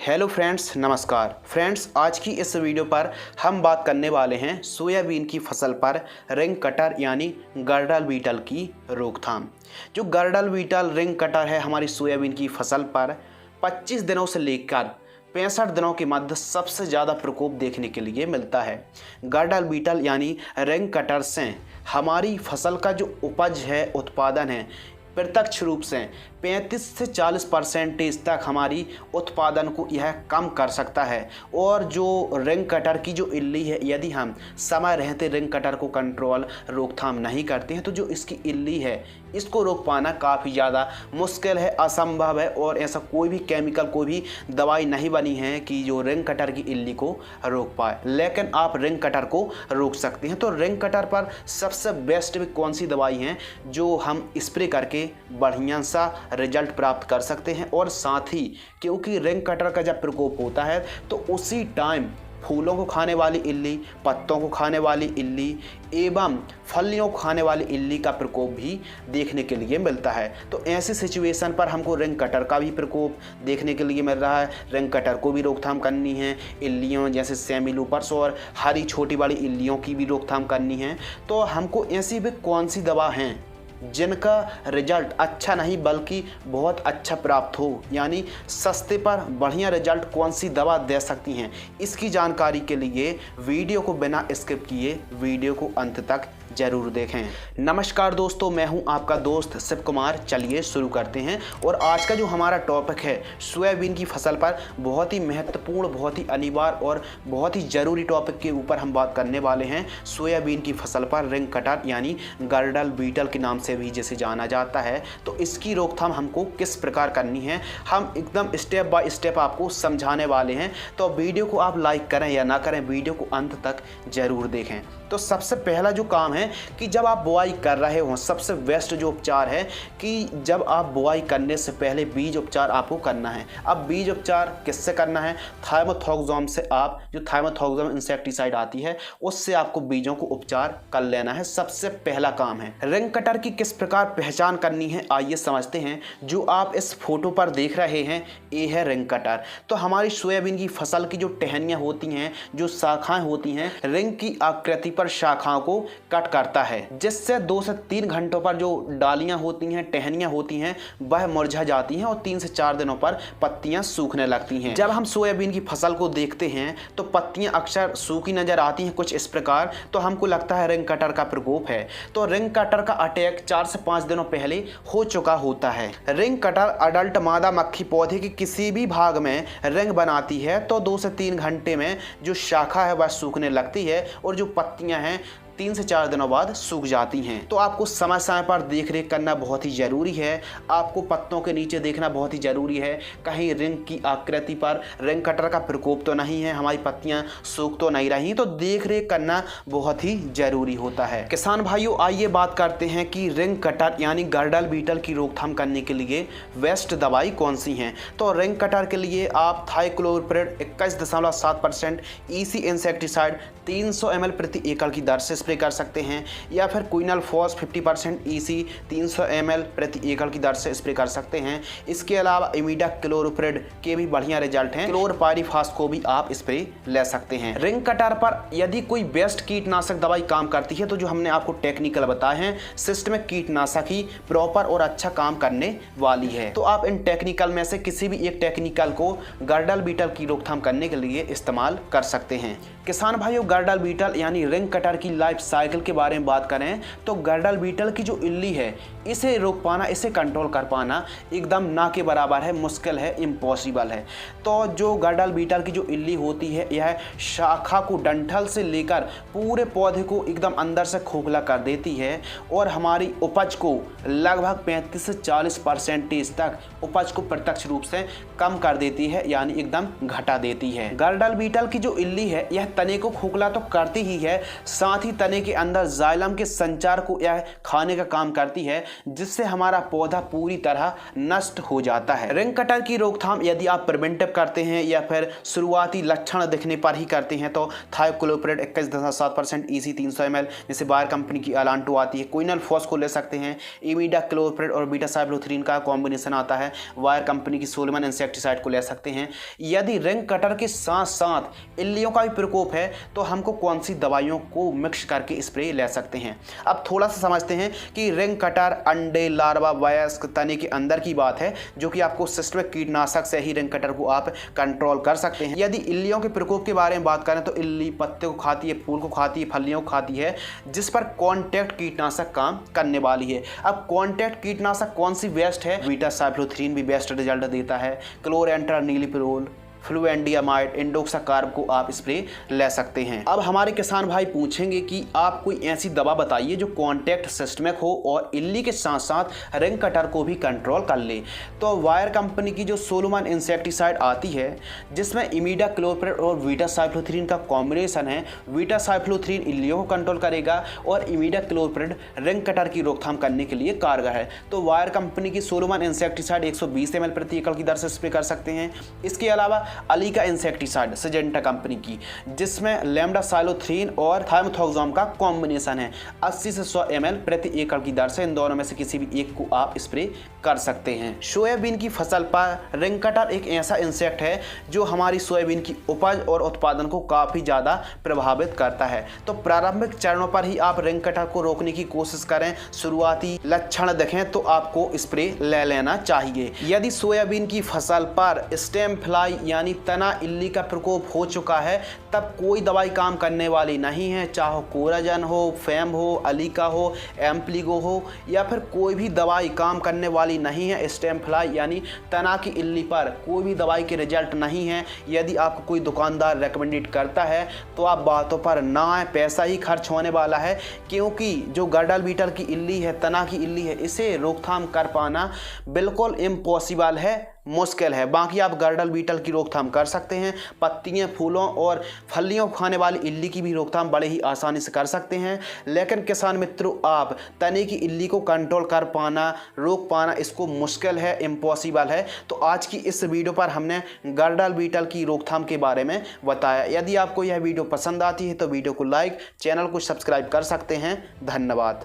Hello friends, नमस्कार friends. आज की इस वीडियो पर हम बात करने वाले हैं सोयाबीन की फसल पर रिंग कटर यानी गर्डल बीटल की रोकथाम। जो गर्डल बीटल रिंग कटर है हमारी सोयाबीन की फसल पर 25 दिनों से लेकर 65 दिनों के मध्य सबसे ज़्यादा प्रकोप देखने के लिए मिलता है। गर्डल बीटल यानी रिंग कटर से हमारी फसल का जो उपज है, उत्पादन है, प्रत्यक्ष रूप से 35 से 40% तक हमारी उत्पादन को यह कम कर सकता है। और जो रिंग कटर की जो इल्ली है, यदि हम समय रहते रिंग कटर को कंट्रोल रोकथाम नहीं करते हैं तो जो इसकी इल्ली है इसको रोक पाना काफ़ी ज़्यादा मुश्किल है, असंभव है। और ऐसा कोई भी केमिकल, कोई भी दवाई नहीं बनी है कि जो रिंग कटर की इल्ली को रोक पाए, लेकिन आप रिंग कटर को रोक सकते हैं। तो रिंग कटर पर सबसे बेस्ट भी कौन सी दवाई है जो हम स्प्रे करके बढ़िया सा रिजल्ट प्राप्त कर सकते हैं। और साथ ही क्योंकि रिंग कटर का जब प्रकोप होता है तो उसी टाइम फूलों को खाने वाली इल्ली, पत्तों को खाने वाली इल्ली एवं फलियों को खाने वाली इल्ली का प्रकोप भी देखने के लिए मिलता है। तो ऐसी सिचुएशन पर हमको रिंग कटर का भी प्रकोप देखने के लिए मिल रहा है। रिंग कटर को भी रोकथाम करनी है, इल्लियों जैसे सेमिलूपर्स और हरी छोटी बड़ी इल्लियों की भी रोकथाम करनी है। तो हमको ऐसी भी कौन सी दवा हैं जिनका रिजल्ट अच्छा नहीं बल्कि बहुत अच्छा प्राप्त हो, यानी सस्ते पर बढ़िया रिजल्ट कौन सी दवा दे सकती हैं, इसकी जानकारी के लिए वीडियो को बिना स्किप किए वीडियो को अंत तक जरूर देखें। नमस्कार दोस्तों, मैं हूं आपका दोस्त शिव कुमार। चलिए शुरू करते हैं। और आज का जो हमारा टॉपिक है सोयाबीन की फसल पर बहुत ही महत्वपूर्ण, बहुत ही अनिवार्य और बहुत ही ज़रूरी टॉपिक के ऊपर हम बात करने वाले हैं। सोयाबीन की फसल पर रिंग कटर यानी गर्डल बीटल के नाम से भी जिसे जाना जाता है, तो इसकी रोकथाम हमको किस प्रकार करनी है हम एकदम स्टेप बाय स्टेप आपको समझाने वाले हैं। तो वीडियो को आप लाइक करें या ना करें, वीडियो को अंत तक जरूर देखें। तो सबसे पहला जो काम है कि जब आप बुआई कर रहे हो, सबसे बेस्ट जो उपचार है कि जब आप बुआई करने से पहले बीज उपचार आपको करना है। अब बीज उपचार किससे करना है? थाइमोथोक्सोम से। आप जो थाइमोथोक्सोम इंसेक्टिसाइड आती है उससे आपको बीजों को उपचार कर लेना है, सबसे पहला काम है। रिंग कटर की किस प्रकार पहचान करनी है आइए समझते हैं। जो आप इस फोटो पर देख रहे हैं ये है रिंग कटर। तो हमारी सोयाबीन की फसल की जो टहनियाँ होती हैं, जो शाखाएं होती हैं, रिंग की आकृति पर शाखाओं को कट करता है, जिससे 2 से 3 घंटों पर जो डालियां होती हैं, टहनियां होती हैं, वह मुरझा जाती हैं और 3 से 4 दिनों पर पत्तियां सूखने लगती हैं। जब हम सोयाबीन की फसल को देखते हैं तो पत्तियां अक्सर सूखी नजर आती हैं कुछ इस प्रकार, तो हमको लगता है रिंग कटर का प्रकोप है। तो रिंग कटर का अटैक 4 से 5 दिनों पहले हो चुका होता है। रिंग कटर अडल्ट मादा मक्खी पौधे के किसी भी भाग में रिंग बनाती है तो 2 से 3 घंटे में जो शाखा है वह सूखने लगती है और जो पत्तियां हैं 3 से 4 दिनों बाद सूख जाती हैं। तो आपको समय समय पर देख रेख करना बहुत ही ज़रूरी है। आपको पत्तों के नीचे देखना बहुत ही ज़रूरी है, कहीं रिंग की आकृति पर रिंग कटर का प्रकोप तो नहीं है, हमारी पत्तियां सूख तो नहीं रही। तो देख रेख करना बहुत ही ज़रूरी होता है। किसान भाइयों, आइए बात करते हैं कि रिंग कटर यानी गर्डल बीटल की रोकथाम करने के लिए बेस्ट दवाई कौन सी हैं। तो रिंग कटर के लिए आप थाइक्लोपिरिड 21.7% ईसी इंसेक्टिसाइड 300 ml प्रति एकड़ की दर से स्प्रे कर सकते हैं, या फिर क्विनलफॉस 50% ईसी 300 ml प्रति एकड़ की दर से स्प्रे कर सकते हैं। इसके अलावा इमिडाक्लोप्रिड के भी बढ़िया रिजल्ट हैं। क्लोरपाइरिफास को भी आप स्प्रे ले सकते हैं। रिंग कटर पर यदि कोई बेस्ट कीटनाशक दवाई काम करती है तो जो हमने आपको टेक्निकल बताए हैं, सिस्टमिक कीटनाशक ही प्रॉपर और अच्छा काम करने वाली है। तो आप इन टेक्निकल में से किसी भी एक टेक्निकल को गर्डल बीटल की रोकथाम करने के लिए इस्तेमाल कर सकते हैं। किसान भाइयों, गर्डल बीटल यानी रिंग कटर की लाइफ साइकिल के बारे में बात करें तो गर्डल बीटल की जो इल्ली है इसे रोक पाना, इसे कंट्रोल कर पाना एकदम ना के बराबर है, मुश्किल है, इम्पॉसिबल है। तो जो गर्डल बीटल की जो इल्ली होती है यह शाखा को, डंठल से लेकर पूरे पौधे को एकदम अंदर से खोखला कर देती है और हमारी उपज को लगभग 35 से 40% तक उपज को प्रत्यक्ष रूप से कम कर देती है, यानी एकदम घटा देती है। गर्डल बीटल की जो इल्ली है यह तने को खोखला तो करती ही है, साथ ही तने के अंदर जाइलम के संचार को यह खाने का काम करती है, जिससे हमारा पौधा पूरी तरह नष्ट हो जाता है। रिंग कटर की रोकथाम यदि आप प्रिवेंटिव करते हैं या फिर शुरुआती लक्षण दिखने पर ही करते हैं तो थायोक्लोप्रिड 21.7% EC 300 ml, जैसे बायर कंपनी की अलांटो आती है, क्विनल फॉस को ले सकते हैं। इमिडाक्लोप्रिड और बीटासाइक्लोथ्रीन का कॉम्बिनेशन आता है, वायर कंपनी की सोलोमन इंसेक्टिसाइड को ले सकते हैं। यदि रिंग कटर के साथ साथ इल्लियों का भी प्रकोप है तो हमको कौन सी दवाइयों को मिक्स करके स्प्रे ले सकते हैं। अब थोड़ा सा समझते हैं कि रिंग कटर अंडे, लार्वा, वयस्क, तने के अंदर की बात है, जो कि आपको सिस्टमिक कीटनाशक से ही रिंग कटर को आप कंट्रोल कर सकते हैं। यदि इल्लियों के प्रकोप के बारे में बात करें तो इल्ली पत्ते को खाती है, फूल को खाती है, फलियों को खाती है, जिस पर कॉन्टैक्ट कीटनाशक काम करने वाली है। अब कॉन्टैक्ट कीटनाशक कौन सी बेस्ट है? बीटासाइक्लोथ्रीन भी बेस्ट रिजल्ट देता है। क्लोरेंट्रानिलिप्रोल, फ्लुएंडियामाइड, इंडोक्साकार्ब को आप स्प्रे ले सकते हैं। अब हमारे किसान भाई पूछेंगे कि आप कोई ऐसी दवा बताइए जो कॉन्टैक्ट सिस्टमिक हो और इल्ली के साथ साथ रिंग कटर को भी कंट्रोल कर ले। तो वायर कंपनी की जो सोलोमन इंसेक्टिसाइड आती है, जिसमें इमिडाक्लोप्रिड और बीटासाइक्लोथ्रीन का कॉम्बिनेशन है। बीटासाइक्लोथ्रीन इल्लियों को कंट्रोल करेगा और इमिडाक्लोप्रिड रिंग कटर की रोकथाम करने के लिए कारगर है। तो वायर कंपनी की सोलोमन इंसेक्टिसाइड 120 ml प्रति एकड़ की दर से स्प्रे कर सकते हैं। इसके अलावा अली का इंसेक्टिसाइड सिजेंटा कंपनी की, जिसमें लैम्डासाइलोथ्रीन और थाइमोथोक्साम का कॉम्बिनेशन है, 80 से 100 ml प्रति एकड़ की दर से इन दोनों में से किसी भी एक को आप स्प्रे कर सकते हैं। सोयाबीन की फसल पर रिंग कटर एक ऐसा इंसेक्ट है जो हमारी सोयाबीन की उपज और उत्पादन को काफ़ी ज़्यादा प्रभावित करता है। तो प्रारंभिक चरणों पर ही आप रिंग कटर को रोकने की कोशिश करें। शुरुआती लक्षण देखें तो आपको स्प्रे ले लेना चाहिए। यदि सोयाबीन की फसल पर स्टेम फ्लाई यानी तना इल्ली का प्रकोप हो चुका है, तब कोई दवाई काम करने वाली नहीं है। चाहे कोराजन हो, फैम हो, अलीका हो, एम्प्लीगो हो, या फिर कोई भी दवाई काम करने वाली नहीं है। स्टेम फ्लाई यानी तना की इल्ली पर कोई भी दवाई के रिजल्ट नहीं है। यदि आपको कोई दुकानदार रेकमेंडेड करता है तो आप बातों पर ना आए, पैसा ही खर्च होने वाला है, क्योंकि जो गर्डल बीटल की इल्ली है, तना की इल्ली है, इसे रोकथाम कर पाना बिल्कुल इम्पॉसिबल है, मुश्किल है। बाकी आप गर्डल बीटल की रोकथाम कर सकते हैं। पत्तियां, फूलों और फलियों खाने वाली इल्ली की भी रोकथाम बड़े ही आसानी से कर सकते हैं। लेकिन किसान मित्रों, आप तने की इल्ली को कंट्रोल कर पाना, रोक पाना, इसको मुश्किल है, इम्पॉसिबल है। तो आज की इस वीडियो पर हमने गर्डल बीटल की रोकथाम के बारे में बताया। यदि आपको यह वीडियो पसंद आती है तो वीडियो को लाइक, चैनल को सब्सक्राइब कर सकते हैं। धन्यवाद।